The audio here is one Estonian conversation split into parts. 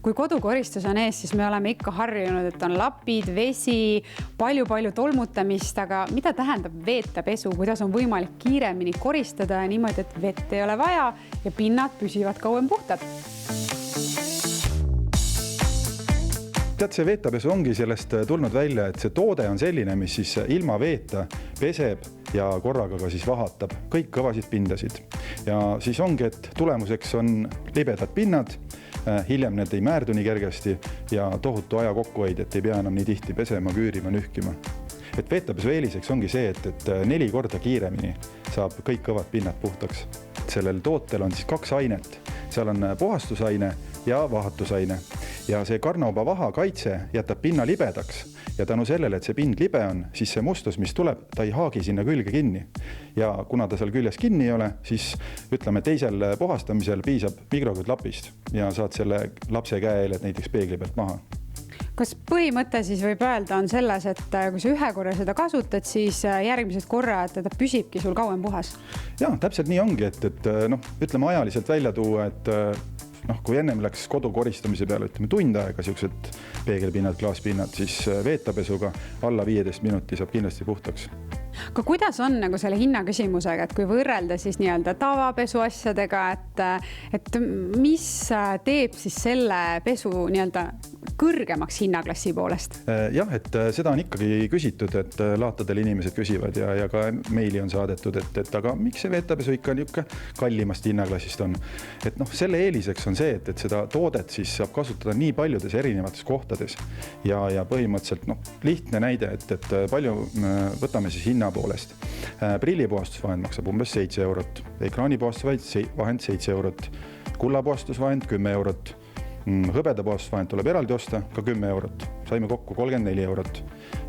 Kui kodukoristus on ees, siis me oleme ikka harjunud, et on lapid, vesi, palju tolmutamist, aga mida tähendab veeta pesu, kuidas on võimalik kiiremini koristada ja niimoodi, et vett ei ole vaja ja pinnad püsivad kauem puhtad? Tead, see veetapesu ongi sellest tulnud välja, et see toode on selline, mis siis ilma veeta peseb ja korraga ka siis vahatab kõik kõvasid pindasid. Ja siis ongi, et tulemuseks on libedad pinnad, hiljem need ei määrdu nii kergesti ja tohutu aja kokkuhoid, et ei pea enam nii tihti pesema, küürima, nühkima. Et veetapesu eeliseks ongi see, et 4 korda kiiremini saab kõik kõvad pinnad puhtaks. Sellel tootel on siis 2 ainet. Seal on puhastusaine ja vahatusaine. Ja see karnauba vaha kaitse jätab pinna libedaks ja tänu sellele, et see pind libe on, siis see mustus, mis tuleb, ta ei haagi sinna külge kinni. Ja kuna ta seal küljes kinni ei ole, siis ütleme teisel puhastamisel piisab mikrokütlapist ja saad selle lapse käeheled näiteks peegli pealt maha. Kas põhimõte siis võib öelda on selles, et kui sa ühe korra seda kasutad, siis järgmised korrad ta püsibki sul kauem puhas? Jaa, täpselt nii ongi, et ütleme ajaliselt välja tuua, et kui ennem läks kodu koristamise peale, ütleme tund aega, siuksed peegelpinnad, klaaspinnad, siis veetapesuga alla 15 minuti saab kindlasti puhtaks. Aga kuidas on nagu selle hinna küsimusega, et kui võrrelda siis nii-öelda tavapesu asjadega, et mis teeb siis selle pesu nii-öelda kõrgemaks hinnaklassi poolest? Jah, et seda on ikkagi küsitud, et laatadel inimesed küsivad ja ka meili on saadetud, et aga miks see veetapesu ikka niisugune kallimast hinnaklassist on? Et selle eeliseks on see, et seda toodet siis saab kasutada nii paljudes erinevates kohtades ja põhimõtteliselt lihtne näide, et palju võtame siis hinna poolest. Prillipuhastusvahend maksab umbes 7 eurot, ekraanipuhastusvahend 7 eurot, kullapuhastusvahend 10 eurot, hõbedapuhastusvahend tuleb eraldi osta ka 10 eurot, saime kokku 34 eurot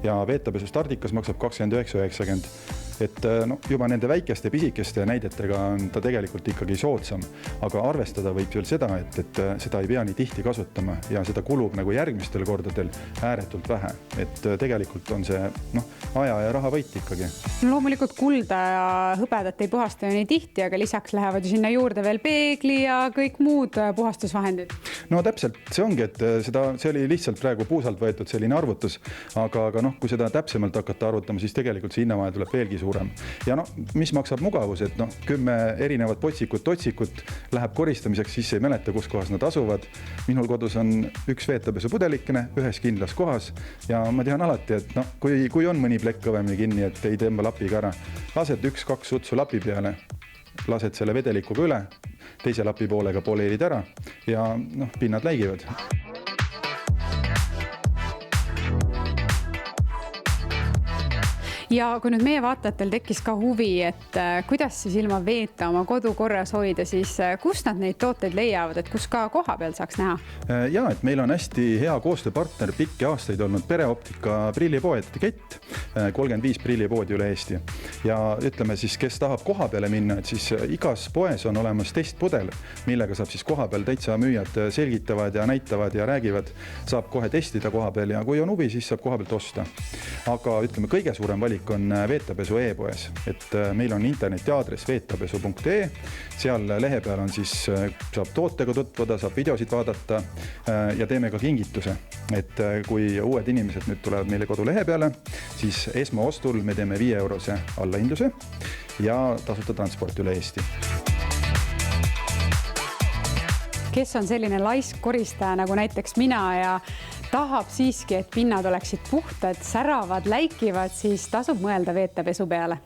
ja veetapesu stardikas maksab 29,90. Et juba nende väikeste pisikeste näidetega on ta tegelikult ikkagi soodsam, aga arvestada võib veel seda, et seda ei pea nii tihti kasutama ja seda kulub nagu järgmistel kordadel ääretult vähe. Et tegelikult on see aja ja raha võit ikkagi. Loomulikult kulda ja hõbedat ei puhasta ju nii tihti, aga lisaks lähevad ju sinna juurde veel peegli ja kõik muud puhastusvahendid. No täpselt, see ongi, et see oli lihtsalt praegu puusalt võetud selline arvutus, aga kui seda täpsemalt hakata arvutama, siis tegelikult see hinnavahe tuleb veelgi suurem. Ja mis maksab mugavus, et 10 erinevat potsikut läheb koristamiseks, siis ei mäleta, kus kohas nad asuvad. Minul kodus on üks veetapesu pudelikene ühes kindlas kohas ja ma tean alati, et kui on mõni plekk kõvemini kinni, et ei tõmba lapiga ära, lased 1-2 sutsu lapi peale, lased selle vedelikuga üle, teise lapi poolega poleerid ära ja pinnad läigivad. Ja kui nüüd meie vaatajatel tekkis ka huvi, et kuidas siis ilma veeta oma kodu korras hoida, siis kus nad neid tooteid leiavad, et kus ka koha peal saaks näha? Ja, et meil on hästi hea koostööpartner pikki aastaid olnud Pereoptika prillipoed kett, 35 prillipoodi üle Eesti. Ja ütleme siis, kes tahab koha peale minna, et siis igas poes on olemas testpudel, millega saab siis koha peal täitsa müüjad selgitavad ja näitavad ja räägivad, saab kohe testida koha peal ja kui on huvi, siis saab koha pealt osta. Aga ütleme, kõige suurem valik on veetapesu e-poes, et meil on interneti aadress veetapesu.ee, seal lehe peal on siis, saab tootega tutvuda, saab videosid vaadata ja teeme ka kingituse, et kui uued inimesed nüüd tulevad meile kodulehe peale, siis esmaostul me teeme 5 eurose allahindluse ja tasuta transport üle Eesti. Kes on selline laisk koristaja nagu näiteks mina ja tahab siiski, et pinnad oleksid puhtad, säravad, läikivad, siis tasub mõelda veetapesu peale.